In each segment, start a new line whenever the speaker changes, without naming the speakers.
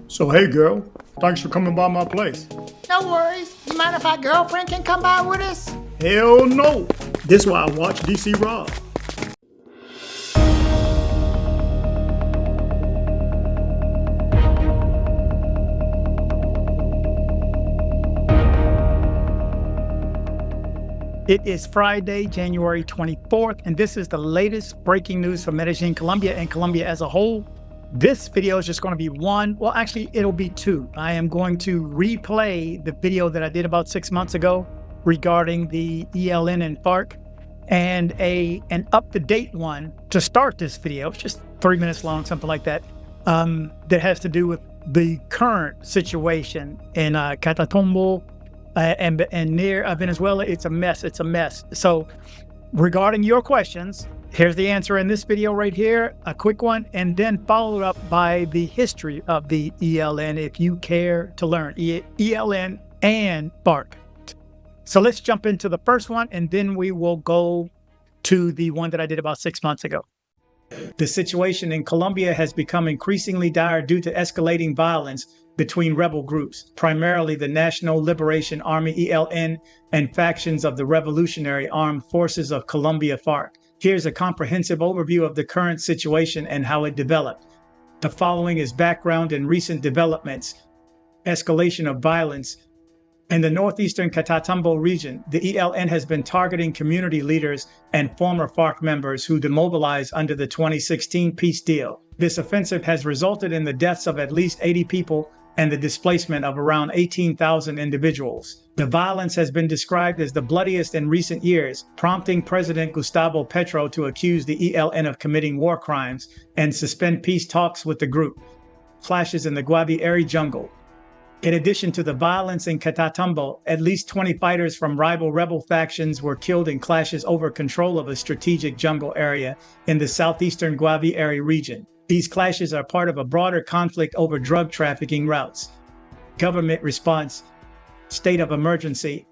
So hey girl, thanks for coming by my place.
No worries. You mind if our girlfriend can come by with us?
Hell no! This is why I watch dcbornrob.
It is Friday, January 24th, and this is the latest breaking news from Medellin, Colombia, and Colombia as a whole. This video is just going to be one, well, actually, it'll be two. I am going to replay the video that I did about 6 months ago regarding the ELN and FARC, and an up-to-date one to start this video. It's just 3 minutes long, something like that, that has to do with the current situation in Catatumbo, and near Venezuela. It's a mess. It's a mess. So regarding your questions, here's the answer in this video right here, a quick one, and then followed up by the history of the ELN if you care to learn, ELN and FARC. So let's jump into the first one, and then we will go to the one that I did about 6 months ago. The situation in Colombia has become increasingly dire due to escalating violence between rebel groups, primarily the National Liberation Army ELN and factions of the Revolutionary Armed Forces of Colombia FARC. Here's a comprehensive overview of the current situation and how it developed. The following is background and recent developments. Escalation of violence. In the northeastern Catatumbo region, the ELN has been targeting community leaders and former FARC members who demobilized under the 2016 peace deal. This offensive has resulted in the deaths of at least 80 people and the displacement of around 18,000 individuals. The violence has been described as the bloodiest in recent years, prompting President Gustavo Petro to accuse the ELN of committing war crimes and suspend peace talks with the group. Clashes in the Gwavee-airy jungle. In addition to the violence in Catatumbo, at least 20 fighters from rival rebel factions were killed in clashes over control of a strategic jungle area in the southeastern Gwavee-airy region. These clashes are part of a broader conflict over drug trafficking routes. Government response. State of emergency.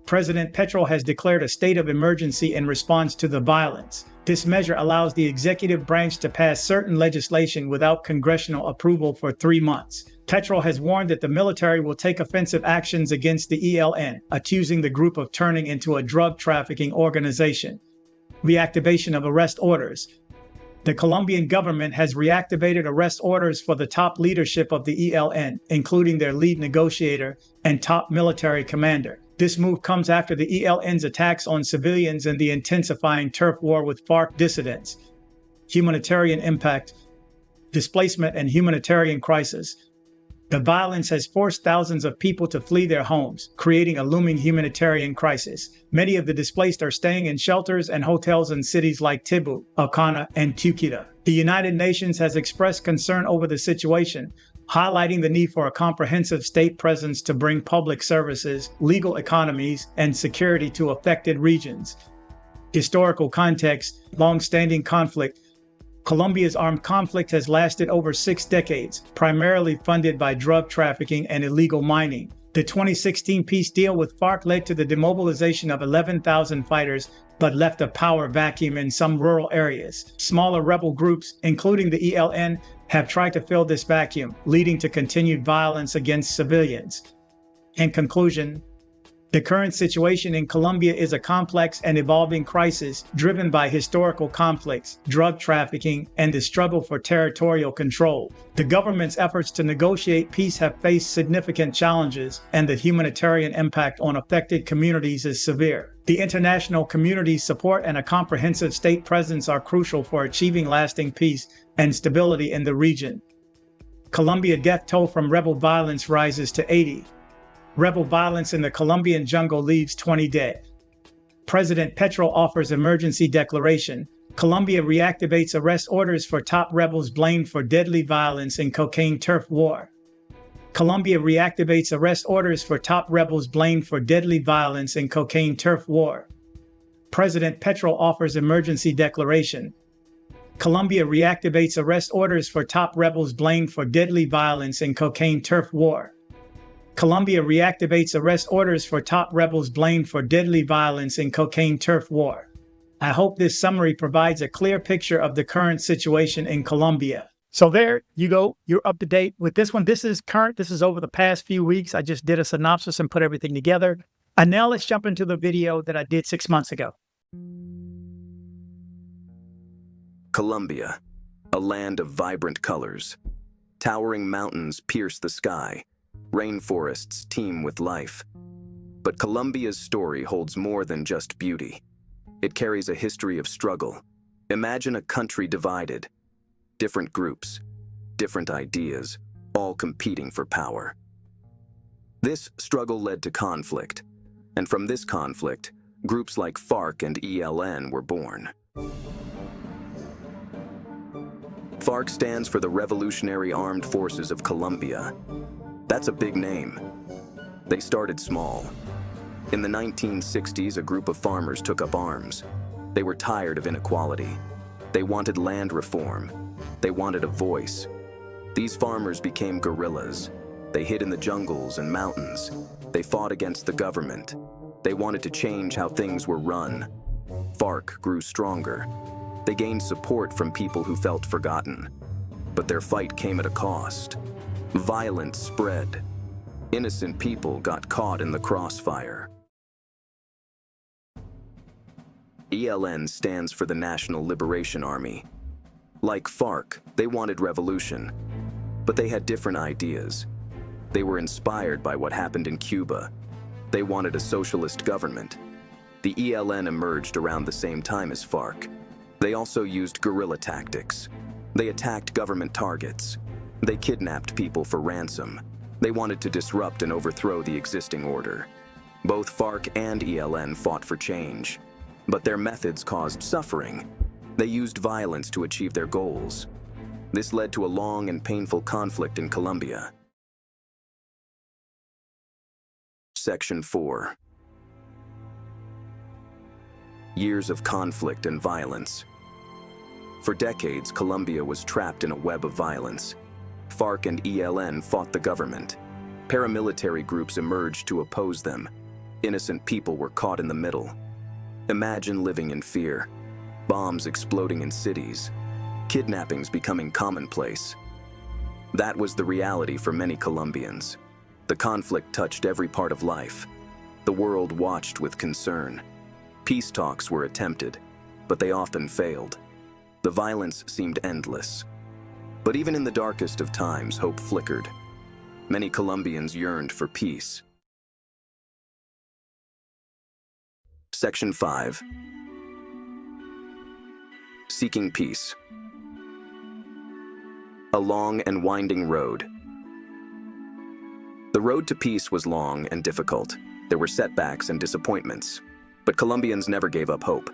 President Petro has declared a state of emergency in response to the violence. This measure allows the executive branch to pass certain legislation without congressional approval for 3 months. Petro has warned that the military will take offensive actions against the ELN, accusing the group of turning into a drug trafficking organization. Reactivation of arrest orders. The Colombian government has reactivated arrest orders for the top leadership of the ELN, including their lead negotiator and top military commander. This move comes after the ELN's attacks on civilians and the intensifying turf war with FARC dissidents. Humanitarian impact, displacement, and humanitarian crisis. The violence has forced thousands of people to flee their homes, creating a looming humanitarian crisis. Many of the displaced are staying in shelters and hotels in cities like Tibu, Alcana, and Tuquita. The United Nations has expressed concern over the situation, highlighting the need for a comprehensive state presence to bring public services, legal economies, and security to affected regions. Historical context, long-standing conflict. Colombia's armed conflict has lasted over 6 decades, primarily funded by drug trafficking and illegal mining. The 2016 peace deal with FARC led to the demobilization of 11,000 fighters, but left a power vacuum in some rural areas. Smaller rebel groups, including the ELN, have tried to fill this vacuum, leading to continued violence against civilians. In conclusion, the current situation in Colombia is a complex and evolving crisis driven by historical conflicts, drug trafficking, and the struggle for territorial control. The government's efforts to negotiate peace have faced significant challenges, and the humanitarian impact on affected communities is severe. The international community's support and a comprehensive state presence are crucial for achieving lasting peace and stability in the region. Colombia death toll from rebel violence rises to 80. Rebel violence in the Colombian jungle leaves 20 dead. President Petro offers emergency declaration. Colombia reactivates arrest orders for top rebels blamed for deadly violence in cocaine turf war. Colombia reactivates arrest orders for top rebels blamed for deadly violence in cocaine turf war. President Petro offers emergency declaration. Colombia reactivates arrest orders for top rebels blamed for deadly violence in cocaine turf war. Colombia reactivates arrest orders for top rebels blamed for deadly violence in cocaine turf war. I hope this summary provides a clear picture of the current situation in Colombia. So there you go. You're up to date with this one. This is current. This is over the past few weeks. I just did a synopsis and put everything together. And now let's jump into the video that I did 6 months ago.
Colombia, a land of vibrant colors. Towering mountains pierce the sky. Rainforests teem with life. But Colombia's story holds more than just beauty. It carries a history of struggle. Imagine a country divided. Different groups, different ideas, all competing for power. This struggle led to conflict, and from this conflict, groups like FARC and ELN were born. FARC stands for the Revolutionary Armed Forces of Colombia. That's a big name. They started small. In the 1960s, a group of farmers took up arms. They were tired of inequality. They wanted land reform. They wanted a voice. These farmers became guerrillas. They hid in the jungles and mountains. They fought against the government. They wanted to change how things were run. FARC grew stronger. They gained support from people who felt forgotten. But their fight came at a cost. Violence spread. Innocent people got caught in the crossfire. ELN stands for the National Liberation Army. Like FARC, they wanted revolution, but they had different ideas. They were inspired by what happened in Cuba. They wanted a socialist government. The ELN emerged around the same time as FARC. They also used guerrilla tactics. They attacked government targets. They kidnapped people for ransom. They wanted to disrupt and overthrow the existing order. Both FARC and ELN fought for change, but their methods caused suffering. They used violence to achieve their goals. This led to a long and painful conflict in Colombia. Section 4. Years of conflict and violence. For decades, Colombia was trapped in a web of violence. FARC and ELN fought the government. Paramilitary groups emerged to oppose them. Innocent people were caught in the middle. Imagine living in fear. Bombs exploding in cities. Kidnappings becoming commonplace. That was the reality for many Colombians. The conflict touched every part of life. The world watched with concern. Peace talks were attempted, but they often failed. The violence seemed endless. But even in the darkest of times, hope flickered. Many Colombians yearned for peace. Section 5. Seeking peace. A long and winding road. The road to peace was long and difficult. There were setbacks and disappointments, but Colombians never gave up hope.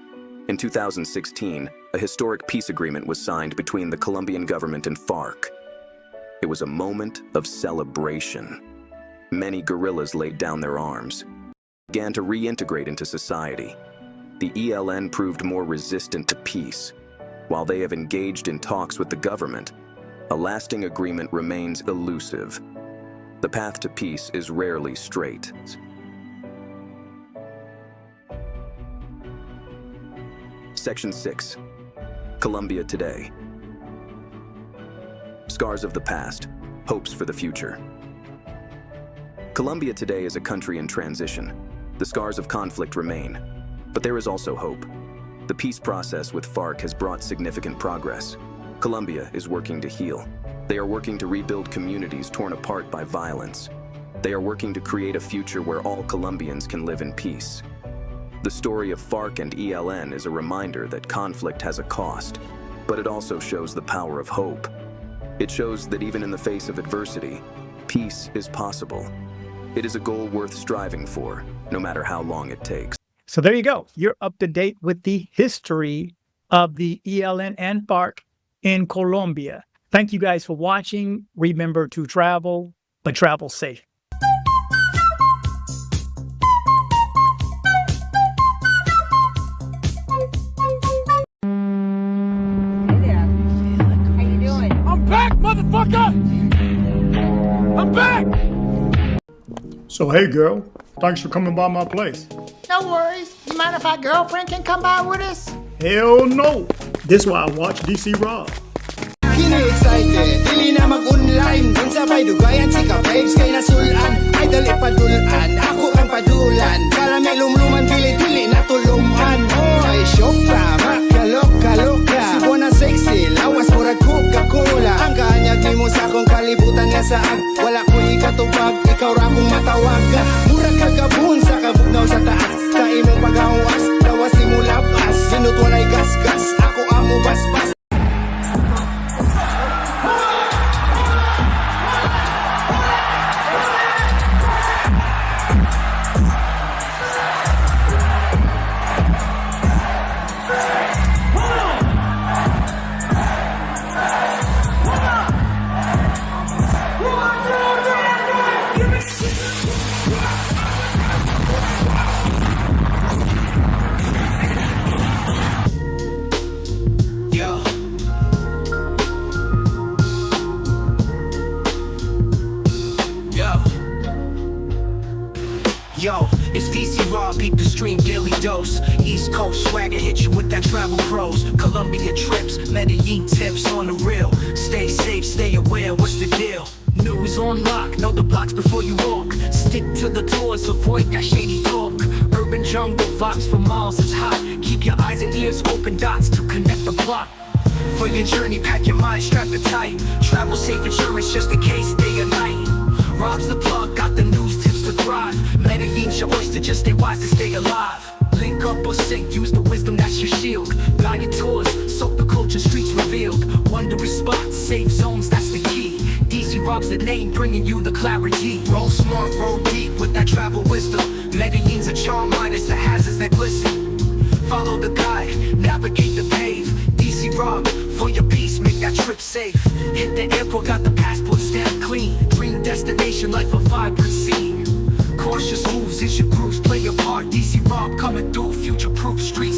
In 2016, a historic peace agreement was signed between the Colombian government and FARC. It was a moment of celebration. Many guerrillas laid down their arms, began to reintegrate into society. The ELN proved more resistant to peace. While they have engaged in talks with the government, a lasting agreement remains elusive. The path to peace is rarely straight. Section 6. Colombia today. Scars of the past, hopes for the future. Colombia today is a country in transition. The scars of conflict remain, but there is also hope. The peace process with FARC has brought significant progress. Colombia is working to heal. They are working to rebuild communities torn apart by violence. They are working to create a future where all Colombians can live in peace. The story of FARC and ELN is a reminder that conflict has a cost, but it also shows the power of hope. It shows that even in the face of adversity, peace is possible. It is a goal worth striving for, no matter how long it takes.
So there you go. You're up to date with the history of the ELN and FARC in Colombia. Thank you guys for watching. Remember to travel, but travel safe.
Back, motherfucker! I'm back!
So hey girl, thanks for coming by my place.
No worries. You mind if our girlfriend can come by with us?
Hell no. This is why I watch DC Rob.
You
Kini excited, dili na mag-online. Unsa ba'y dugayan, chika babes kay nasulan. Idol ipadulan, ako ang padulan. Para may lumluman, dili-dili na tuluman. Ay, shock pa, makaloka-loka. Si Bona sexy, lawas murag Coca-Cola. Ang kaanyag ni mo sa akong kalibutan nga saag. Wala ko ikatubag, ikaw ra kong matawag. Murag kagabun sa kabugnaw sa taas. Sa imong paghawas, lawas ni mo labas. Sinut walay gas-gas, ako amo bas-bas.
Yo, it's dcbornrob, beat the stream, daily dose. East Coast swagger, hit you with that travel pros. Colombia trips, Medellin tips on the real. Stay safe, stay aware, what's the deal? News on lock, know the blocks before you walk. Stick to the tours, avoid that shady talk. Urban jungle vibes for miles, it's hot. Keep your eyes and ears open, dots to connect the plot. For your journey, pack your mind, strap it tight. Travel safe insurance just in case, day or night. Rob's the plug, got the news tips to thrive. Medellin's your oyster, just stay wise to stay alive. Link up or sink, use the wisdom that's your shield. Guide your tours, soak the culture, streets revealed. Wonderous spots, safe zones, that's the key. dcbornrob's the name, bringing you the clarity. Roll smart, roll deep with that travel wisdom. Medellin's a charm, minus the hazards that glisten. Follow the guide, navigate the pave. dcbornrob, for your peace, make that trip safe. Hit the airport, got the passport stamp clean. Dream destination, life a vibrant scene. Cautious moves is your grooves, play your part. dcbornrob coming through, future-proof street